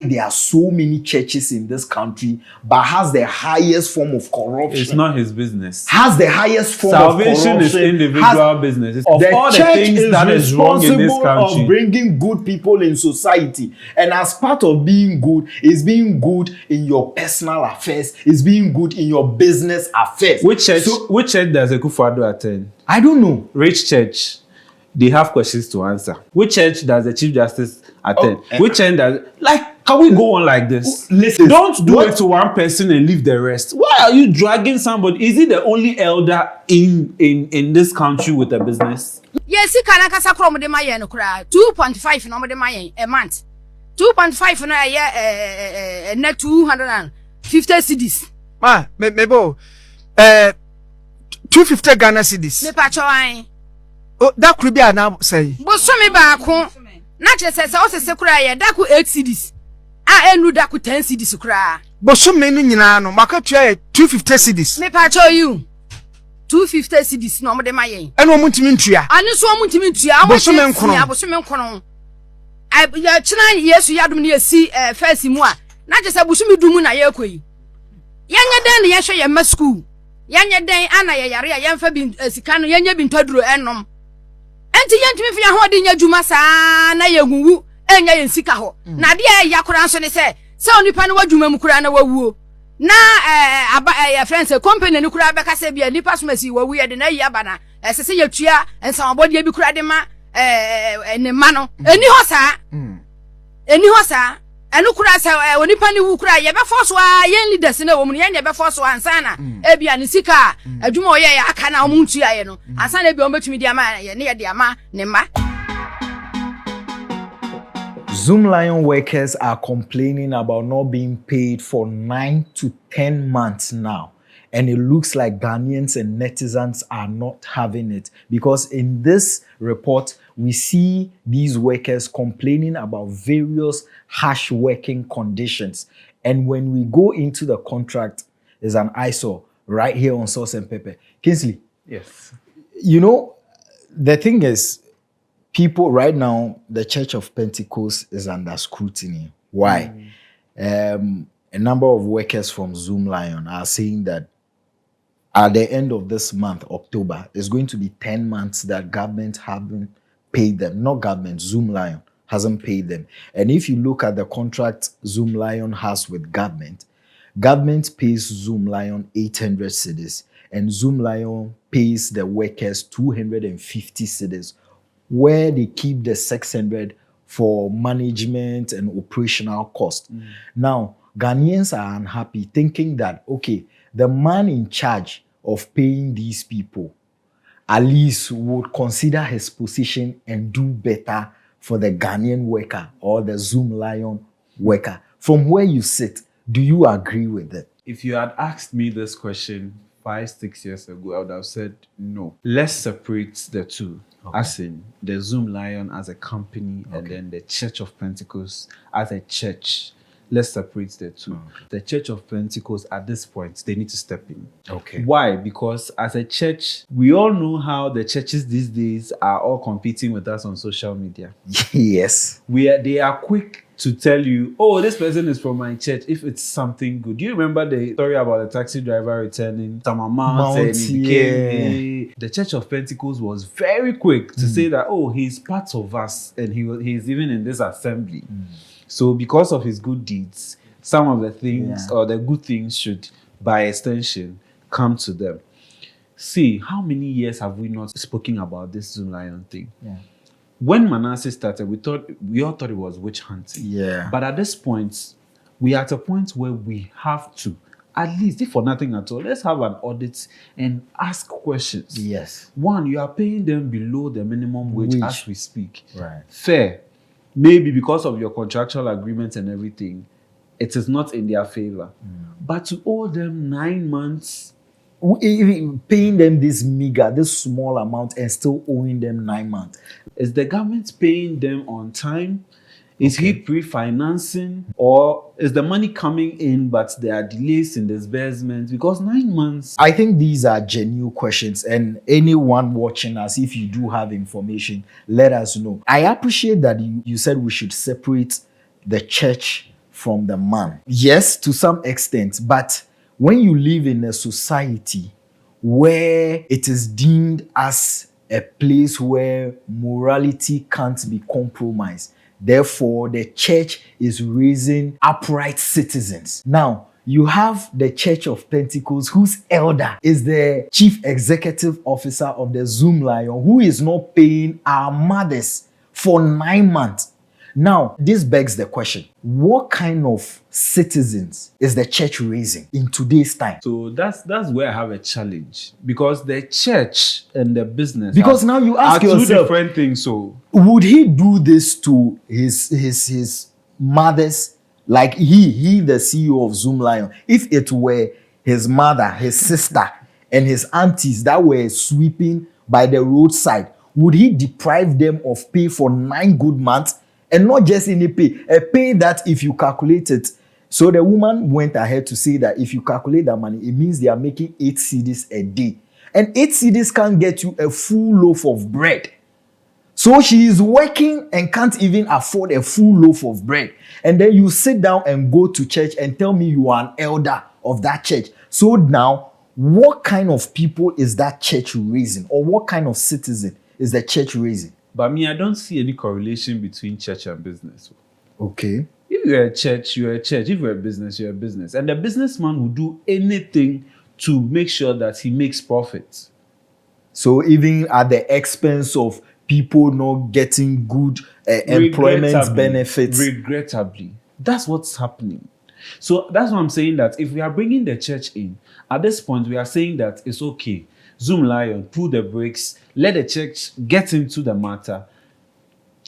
there are so many churches in this country, but has the highest form of corruption. It's not his business. Has the highest form of corruption. Salvation is individual business. Of all the things that is wrong in this country, of bringing good people in society, and as part of being good is being good in your personal affairs, is being good in your business affairs. Which church does Akufo-Addo attend? I don't know. Rich church. They have questions to answer. Which church does the Chief Justice attend? Which church does... Like, can we go on like this? Listen. Don't do it to one person and leave the rest. Why are you dragging somebody? Is he the only elder in this country with a business? Yes, he can akasa krom de mayen kura 2.5 no de mayen a month. 2.5 no a net 250 cedis. Mebo 250 Ghana cedis. Me pa chowan. Oh, that could be now say. But so me ba ko. Na che se o se kura ye da ku 8 cedis. A enu da ku 10 cedis kura. But so many nyina no makatua 250 cedis. Me pa cho you. 250 cedis no mo de mayen. Eno muntimi ntua. Ani so muntimi ntua. But so men kono. But so men kono. Ya china Yesu yadum ne si first mu a. Na che se busumi dumu na ye koyi. Yanya den ne ye hwe ye ma school. Yanya den ana ye yare ya yemfa bi sika no yanya bi ntaduro enom. Enti yentimi fi ho de nya dwuma saa na ye gunwu enya ye sika ho. Na de ya kura nso ne se onipa no wadwuma mu kura na wawuo. Na ya friends company ni kura be ka se bia nipa somasi wawu ye de na yi aba na se yatua ensambode bi kura de ma ne ma no eni ho saa enu kura se onipa ni wu kura ye be force wa ye leaders na wo mu ye be force wa ansa na e bia ne sika adwuma oye ya aka na omuntu ya ye no ansa na bia o betumi di ama ye ne ye di ama ne ma. Zoomlion workers are complaining about not being paid for 9 to 10 months now. And it looks like Ghanaians and netizens are not having it, because in this report, we see these workers complaining about various harsh working conditions. And when we go into the contract, there's an eyesore right here on Sauce and Pepper. Kingsley. Yes. You know, the thing is, people right now, the Church of Pentecost is under scrutiny. Why? A number of workers from Zoomlion are saying that at the end of this month, October, it's going to be 10 months that government haven't paid them. Not government, Zoomlion hasn't paid them. And if you look at the contract Zoomlion has with government pays Zoomlion 800 cedis, and Zoomlion pays the workers 250 cedis, where they keep the 600 for management and operational cost. Now, Ghanaians are unhappy, thinking that, okay, the man in charge of paying these people at least would consider his position and do better for the Ghanaian worker or the Zoomlion worker. From where you sit, do you agree with it? If you had asked me this question 5-6 years ago, I would have said no. Let's separate the two. Okay. As in the Zoomlion as a company, and then the Church of Pentecost as a church. Let's separate the two. Okay. The Church of Pentecost, at this point, they need to step in. Okay. Why? Because as a church, we all know how the churches these days are all competing with us on social media. Yes. They are quick to tell you, oh, this person is from my church, if it's something good. Do you remember the story about the taxi driver returning some amount and he became the Church of Pentecost was very quick to say that, oh, he's part of us and he's even in this assembly. So because of his good deeds, some of the things or the good things should, by extension, come to them. See, how many years have we not spoken about this Zoomlion thing? Yeah. When Manasseh started, we all thought it was witch hunting. Yeah. But at this point, we are at a point where we have to, at least, if for nothing at all, let's have an audit and ask questions. Yes. One, you are paying them below the minimum wage as we speak. Right. Fair. Maybe because of your contractual agreements and everything, it is not in their favor. But to owe them 9 months, paying them this meager, this small amount, and still owing them 9 months. Is the government paying them on time? Is he pre-financing? Or is the money coming in, but there are delays in disbursement? Because 9 months... I think these are genuine questions, and anyone watching us, if you do have information, let us know. I appreciate that you said we should separate the church from the man. Yes, to some extent, but when you live in a society where it is deemed as a place where morality can't be compromised, therefore the church is raising upright citizens. Now, you have the Church of Pentecost, whose elder is the chief executive officer of the Zoomlion, who is not paying our mothers for 9 months. Now, this begs the question, what kind of citizens is the church raising in today's time? So that's where I have a challenge, because the church and the business now you ask are yourself, two different things. So would he do this to his mothers? Like he the CEO of Zoomlion, if it were his mother, his sister, and his aunties that were sweeping by the roadside, would he deprive them of pay for 9 good months? And not just any pay, a pay that if you calculate it, so the woman went ahead to say that if you calculate that money, it means they are making 8 cedis a day. And 8 cedis can't get you a full loaf of bread. So she is working and can't even afford a full loaf of bread. And then you sit down and go to church and tell me you are an elder of that church. So now, what kind of people is that church raising? Or what kind of citizen is the church raising? But me, I don't see any correlation between church and business. Okay. If you're a church, you're a church. If you're a business, you're a business. And the businessman will do anything to make sure that he makes profits. So even at the expense of people not getting good employment benefits. Regrettably. That's what's happening. So that's what I'm saying, that if we are bringing the church in, at this point, we are saying that it's okay. Zoomlion, pull the brakes, let the church get into the matter.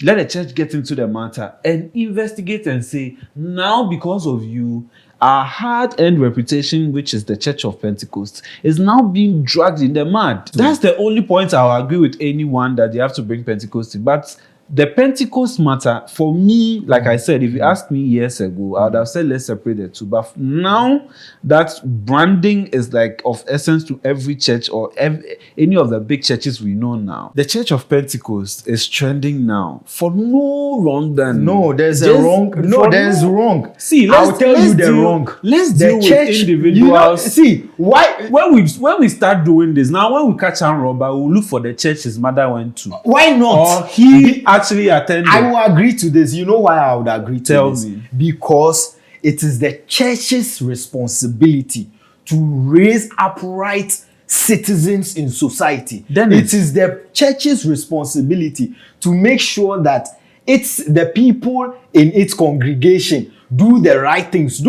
Let the church get into the matter and investigate and say, now because of you, our hard-earned reputation, which is the Church of Pentecost, is now being dragged in the mud. That's the only point I'll agree with anyone that they have to bring Pentecost in. But the Pentecost matter, for me, like I said, if you asked me years ago, I would have said let's separate the two. But now that branding is like of essence to every church or any of the big churches we know now. The Church of Pentecost is trending now for no wrong than no. There's a wrong. No, there's wrong. See, I'll tell you the wrong. Let's the deal church, with individuals. See why when we start doing this now, when we catch a robber, we'll look for the church his mother went to. Why not? Or he actually attended. I will agree to this. You know why I would agree to Tell this? me. Because it is the church's responsibility to raise upright citizens in society. Then it is the church's responsibility to make sure that it's the people in its congregation do the right things.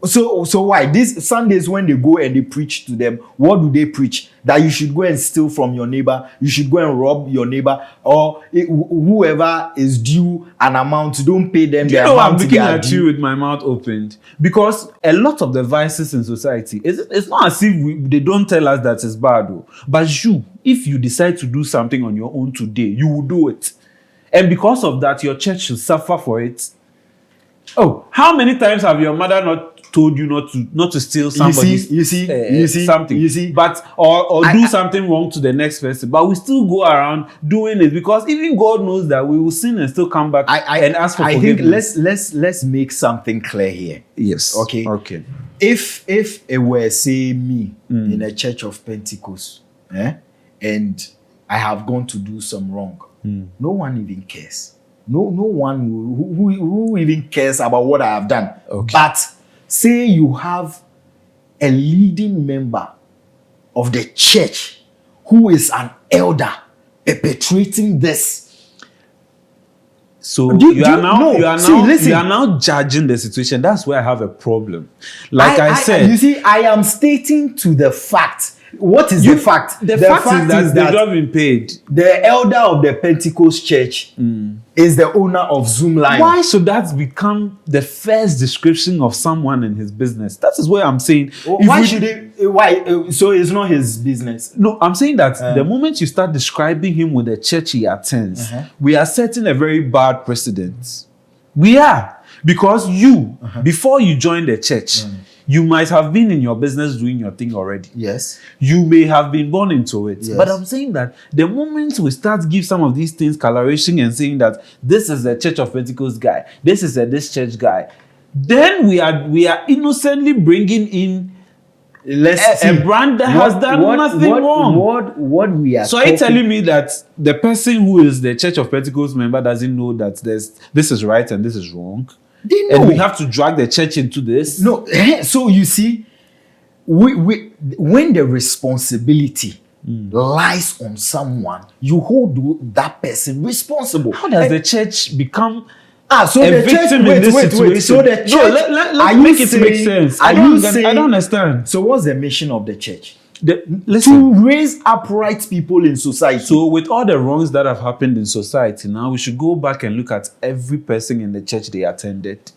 So why these Sundays when they go and they preach to them, what do they preach? That you should go and steal from your neighbor, you should go and rob your neighbor, or whoever is due an amount, don't pay them. Do you know I'm looking at you with my mouth opened? Because a lot of the vices in society, it's not as if they don't tell us that it's bad, though. But if you decide to do something on your own today, you will do it. And because of that, your church should suffer for it. Oh, how many times have your mother not told you not to steal somebody's you see something, but or do something wrong to the next person, but we still go around doing it because even God knows that we will sin and still come back and ask for forgiveness. I think let's make something clear here. Yes. Okay. If it were say me in a Church of Pentecost, and I have gone to do some wrong, no one even cares. No one who even cares about what I have done. Okay. But say you have a leading member of the church who is an elder perpetrating this. So you are now judging the situation. That's where I have a problem. Like I said, you see, I am stating to the fact. What is the fact? The fact is that they've not been paid. The elder of the Pentecost Church is the owner of Zoomlion. Why should that become the first description of someone in his business? That is what I'm saying. Why should it? Why? So it's not his business. No, I'm saying that the moment you start describing him with the church he attends, we are setting a very bad precedent. We are. Because before you join the church, you might have been in your business doing your thing already. Yes. You may have been born into it. Yes. But I'm saying that the moment we start give some of these things coloration and saying that this is the Church of Pentecost guy, this is this church guy, then we are innocently bringing in a brand that has done nothing wrong. What we are So are you telling me that the person who is the Church of Pentecost member doesn't know that this is right and this is wrong? They know. And we have to drag the church into this? No. So you see, when the responsibility lies on someone, you hold that person responsible. How does the church become so a the victim church, in this situation? So the church, let's make it make sense. I don't understand. So what's the mission of the church? Listen. To raise upright people in society. So with all the wrongs that have happened in society now, we should go back and look at every person in the church they attended.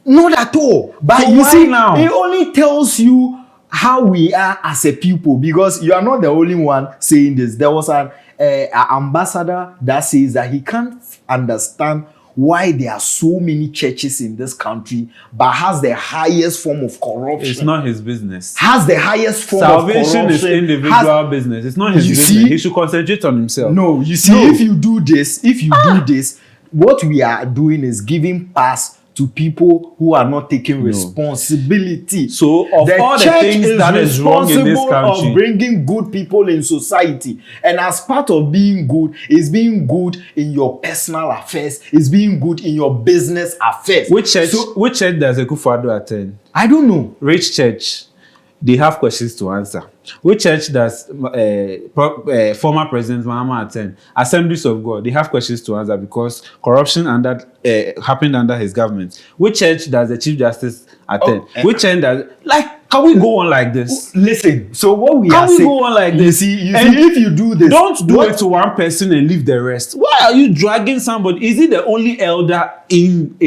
Not at all. But So you why see, now? it only tells you how we are as a people, because you are not the only one saying this. There was an ambassador that says that he can't understand why there are so many churches in this country, but has the highest form of corruption. It's not his business. Has the highest form of corruption. Salvation is individual business. It's not his You business. see? He should concentrate on himself. No, you see, if you do this, what we are doing is giving pass to people who are not taking responsibility. So, of all the things that is wrong in this country, of bringing good people in society, and as part of being good is being good in your personal affairs, is being good in your business affairs. Which church does Akufo-Addo attend? I don't know. Rich Church. They have questions to answer. Which church does former President Mahama attend? Assemblies of God. They have questions to answer because corruption happened under his government. Which church does the Chief Justice attend? Which church does... can we go on like this? Listen, so what we are saying... Can we go on like this? You see, if you do this... Don't do it to one person and leave the rest. Why are you dragging somebody? Is he the only elder in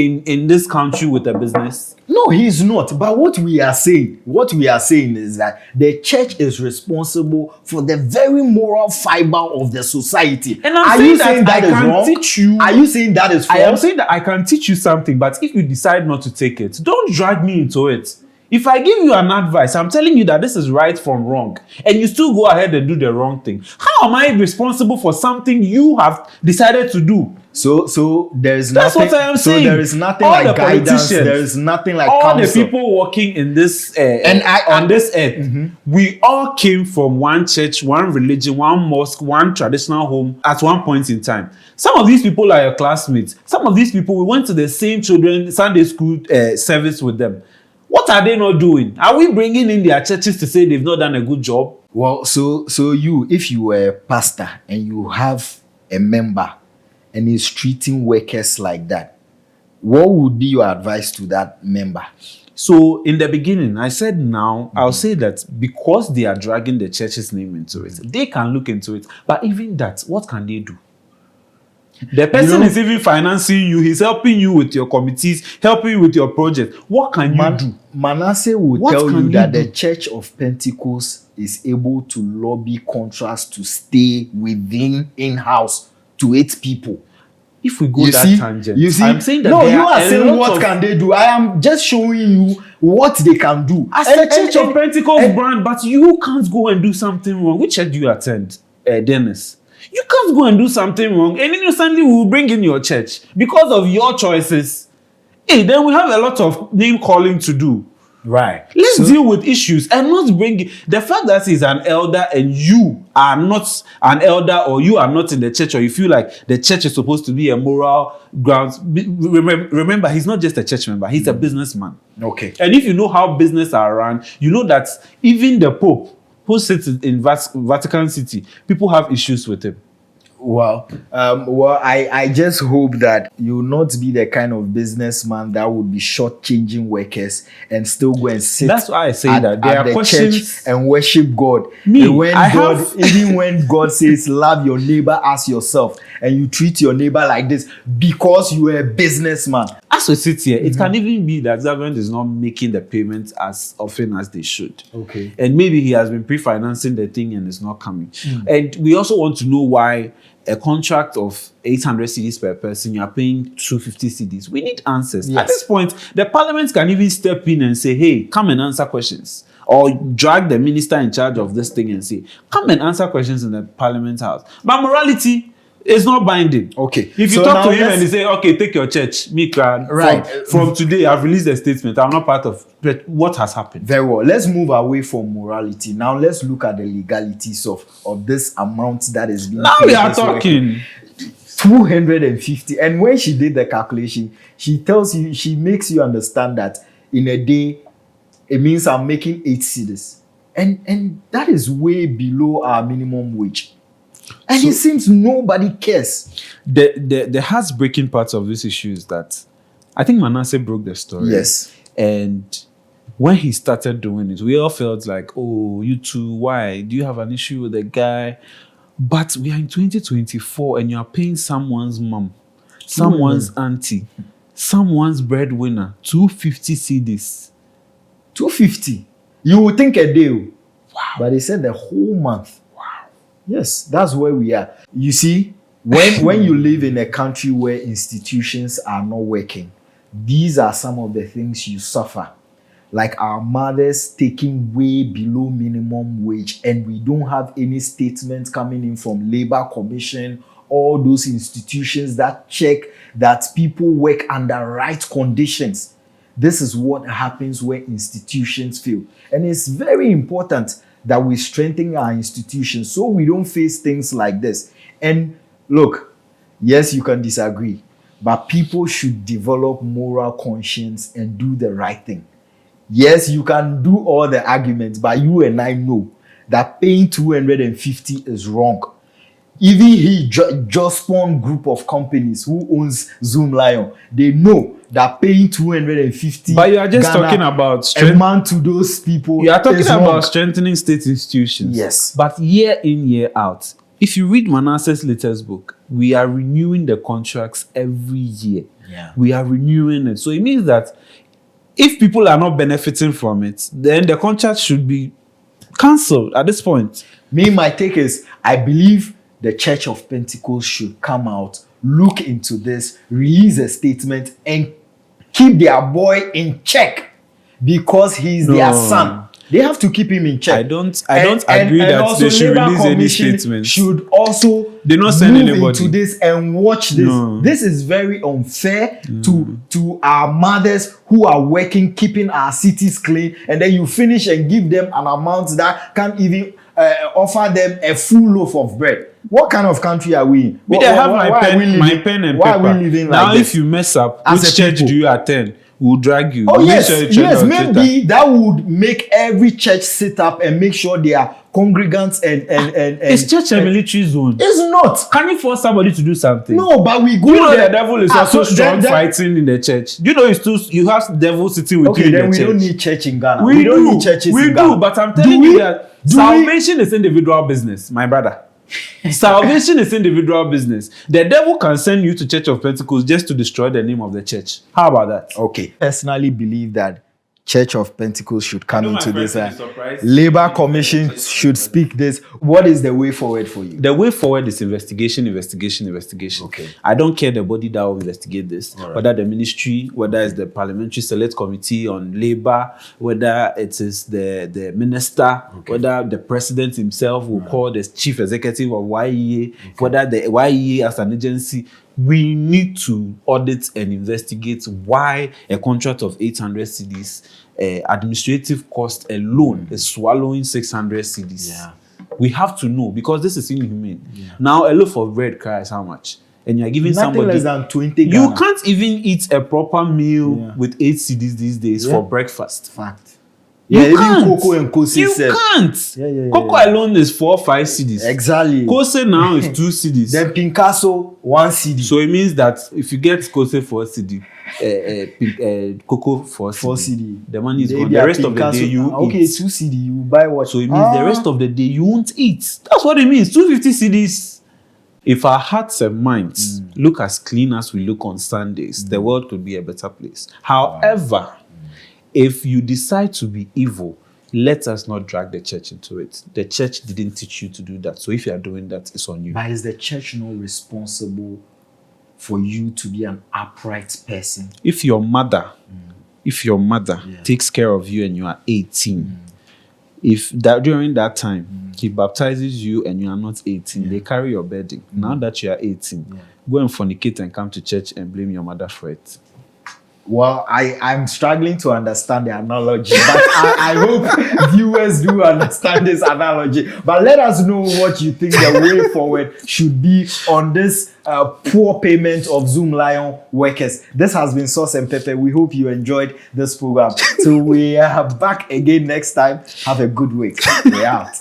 this country with a business? No, he's not. But what we are saying is that the church is responsible for the very moral fiber of the society. And I'm saying that I can teach you. Are you saying that is false? I am saying that I can teach you something, but if you decide not to take it, don't drag me into it. If I give you an advice, I'm telling you that this is right from wrong, and you still go ahead and do the wrong thing. How am I responsible for something you have decided to do? So there is That's nothing. what I am saying. So there is nothing All like the guidance. There is nothing like all counsel. the people working in this on this earth, we all came from one church, one religion, one mosque, one traditional home at one point in time. Some of these people are your classmates. Some of these people, we went to the same children Sunday school service with them. What are they not doing? Are we bringing in their churches to say they've not done a good job? Well, so if you were a pastor and you have a member and he's treating workers like that, what would be your advice to that member? So in the beginning, I said I'll say that because they are dragging the church's name into it, they can look into it. But even that, what can they do? The person is even financing you. He's helping you with your committees, helping you with your project. What can you do? Manasseh will tell you that the Church of Pentecost is able to lobby contracts to stay within in-house to 8 people. If we go tangent, I'm saying that you are saying what can they do. I am just showing you what they can do. As the Church of Pentecost brand, but you can't go and do something wrong. Which church do you attend, Dennis? You can't go and do something wrong and innocently we'll bring in your church because of your choices. Hey, then we have a lot of name calling to do. Right. Let's deal with issues and not bring the fact that he's an elder and you are not an elder, or you are not in the church, or you feel like the church is supposed to be a moral ground. Remember, he's not just a church member, he's a businessman. Okay. And if you know how business are run, you know that even the Pope, who sits in Vatican City, people have issues with him. Well, I just hope that you will not be the kind of businessman that would be shortchanging workers and still go and sit. That's why I say that there are questions church and worship God. Even when God says love your neighbor as yourself, and you treat your neighbor like this because you are a businessman. As we sit here, it can even be that government is not making the payments as often as they should. Okay. And maybe he has been pre-financing the thing and it's not coming. And we also want to know why a contract of 800 cedis per person, you are paying 250 cedis. We need answers. Yes. At this point, the parliament can even step in and say, hey, come and answer questions. Or drag the minister in charge of this thing and say, come and answer questions in the parliament house. But morality, It's not binding. Okay. If you So talk now to him let's- and he say, okay, take your church, me can. Right. From today, I've released a statement. I'm not part of. But what has happened? Very well. Let's move away from morality. Now let's look at the legalities of this amount that is being Now paid we are this worker. talking. 250. And when she did the calculation, she tells you, she makes you understand that in a day, it means I'm making 8 cedis. And that is way below our minimum wage. And So- it seems nobody cares. The heartbreaking part of this issue is that I think Manasseh broke the story. Yes. And when he started doing it, we all felt like, oh, you two, why? Do you have an issue with the guy? But we are in 2024 and you are paying someone's mom, someone's auntie, someone's breadwinner 250 cedis. 250. You would think a day. Wow. But they said the whole month. Wow. Yes, that's where we are. You see, when you live in a country where institutions are not working, these are some of the things you suffer. Like our mothers taking way below minimum wage, and we don't have any statements coming in from Labor Commission, all those institutions that check that people work under right conditions. This is what happens when institutions fail. And it's very important that we strengthen our institutions so we don't face things like this. And look, yes, you can disagree, but people should develop moral conscience and do the right thing. Yes, you can do all the arguments, but you and I know that paying 250 is wrong. Even Jospong Group of companies who owns Zoomlion, they know that paying 250. But you are just Ghana talking about a month to those people. You are talking is about wrong. strengthening state institutions. Yes. But year in, year out, if you read Manasseh's latest book, we are renewing the contracts every year. Yeah. We are renewing it. So it means that if people are not benefiting from it, then the contract should be cancelled at this point. My take is, I believe the Church of Pentecost should come out, look into this, release a statement, and keep their boy in check because he's their son. They have to keep him in check. I don't agree that also they should Labour release any Commission statements. Should also They not send move anybody into this and watch this. No. This is very unfair to our mothers who are working, keeping our cities clean, and then you finish and give them an amount that can't even offer them a full loaf of bread. What kind of country are we in? But I have my pen and why paper. are we living now, like this? if you mess up, As which a church people? do you attend? We'll drag you. Oh We'll yes, make sure you yes, trend on Twitter. maybe that would make every church sit up and make sure they are congregants and Is church a military zone? It's not. Can you force somebody to do something? No, but we go Do you know there. the devil is Ah, also so strong then- fighting in the church? Do you know you have devil sitting with Okay, you in then the we church? don't need church in Ghana. We don't do. need churches We in Ghana. do, but I'm telling Do you we? that Do salvation is individual business, my brother. Salvation is individual business. The devil can send you to Church of Pentecost just to destroy the name of the church. How about that? Okay. Personally believe that Church of Pentecost should come know my into this. friends will be surprised. Labor Commission should speak this. What is the way forward for you? The way forward is investigation. Okay. I don't care the body that will investigate this, whether the ministry, whether it's the Parliamentary Select Committee on Labour, whether it is the minister, whether the president himself will call the chief executive of YEA, whether the YEA as an agency. We need to audit and investigate why a contract of 800 cedis, administrative cost alone is swallowing 600 cedis. Yeah. We have to know because this is inhumane. Now a loaf of bread cries how much? And you're giving Nothing somebody less than 20 you Ghana. can't even eat a proper meal with 8 cedis these days Yeah. for breakfast. Fact. You Yeah, even can't. Cocoa and Kosi You said. can't. Yeah. Cocoa alone is 4 or 5 cedis. Exactly. Kose now is 2 cedis. Then Picasso, 1 CD. So it means that if you get Kose for CD, Cocoa for 4 CD, CD. the money is Maybe gone. The a rest of the Picasso- day you okay, eat. 2 CD, you buy what? So it means the rest of the day you won't eat. That's what it means. 250 cedis. If our hearts and minds look as clean as we look on Sundays, the world could be a better place. However, if you decide to be evil, let us not drag the church into it. The church didn't teach you to do that. So if you are doing that, it's on you. But is the church not responsible for you to be an upright person? If your mother takes care of you and you are 18, If that during that time he baptizes you and you are not 18, they carry your burden. Now that you are 18, go and fornicate and come to church and blame your mother for it. Well, I'm struggling to understand the analogy, but I hope viewers do understand this analogy. But let us know what you think the way forward should be on this poor payment of Zoomlion workers. This has been Sauce and Pepper. We hope you enjoyed this program. So we are back again next time. Have a good week. We're out.